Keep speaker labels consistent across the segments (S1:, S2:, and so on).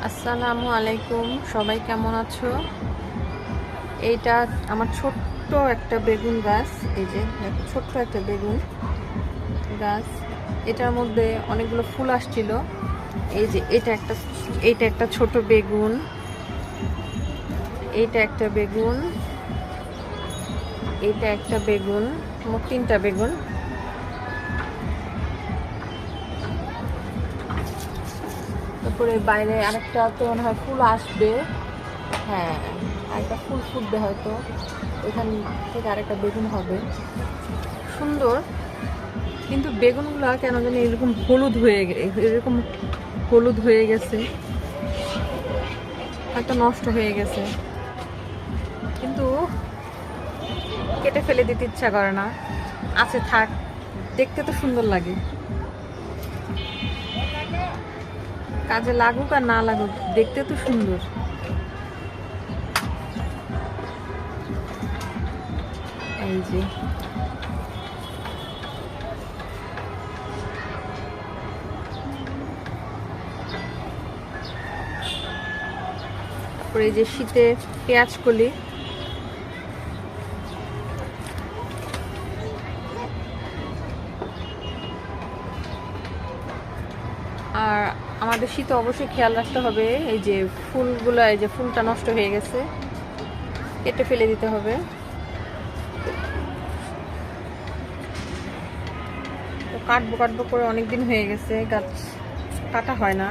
S1: আসসালামু আলাইকুম, সবাই কেমন আছো? এইটা আমার ছোট্ট একটা বেগুন গাছ। এই যে দেখো, ছোট্ট একটা বেগুন গাছ। এটার মধ্যে অনেকগুলো ফুল আসছিল। এই যে এইটা একটা ছোট বেগুন, এইটা একটা বেগুন, এইটা একটা বেগুন, মোট 3টা বেগুন। তারপরে বাইরে আরেকটা তো মনে হয় ফুল আসবে। হ্যাঁ, আরেকটা ফুল ফুটবে হয়তো, এখান থেকে আরেকটা বেগুন হবে। সুন্দর, কিন্তু বেগুনগুলো কেন জানি এরকম হলুদ হয়ে গেছে, হয়তো নষ্ট হয়ে গেছে। কিন্তু কেটে ফেলে দিতে ইচ্ছা করে না, আছে থাক, দেখতে তো সুন্দর লাগে। কাজে লাগুক আর না লাগুক, দেখতে তো সুন্দর। এই যে তারপরে এই যে শীতে পেঁয়াজ কলি, আর আমাদের শীতে অবশ্যই খেয়াল রাখতে হবে। এই যে ফুলগুলো, এই যে ফুলটা নষ্ট হয়ে গেছে, কেটে ফেলে দিতে হবে। তো কাটবো করে অনেকদিন হয়ে গেছে, গাছ কাটা হয় না।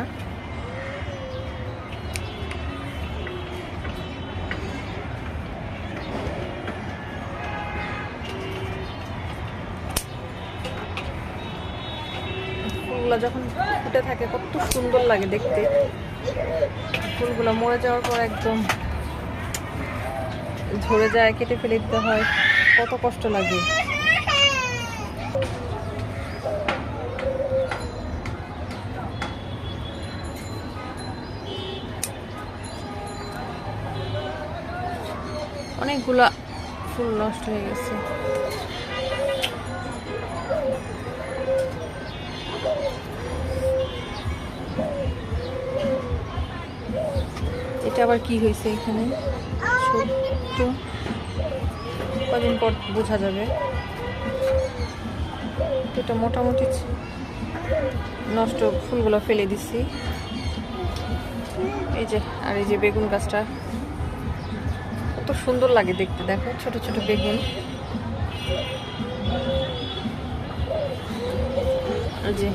S1: ফুলগুলো যখন ফুটে থাকে কত সুন্দর লাগে দেখতে। ফুলগুলো মরে যাওয়ার পর একদম ঝরে যায়, কেটে ফেলে দিতে হয়, কত কষ্ট লাগে। অনেকগুলা ফুল নষ্ট হয়ে গেছে। এটা আবার কি হয়েছে এখানে? ছোট্ট, কদিন পর বোঝা যাবে। এটা মোটামুটি নষ্ট, ফুলগুলো ফেলে দিছি। এই যে, আর এই যে বেগুন গাছটা কত সুন্দর লাগে দেখতে, দেখো ছোট ছোট বেগুন। এই যে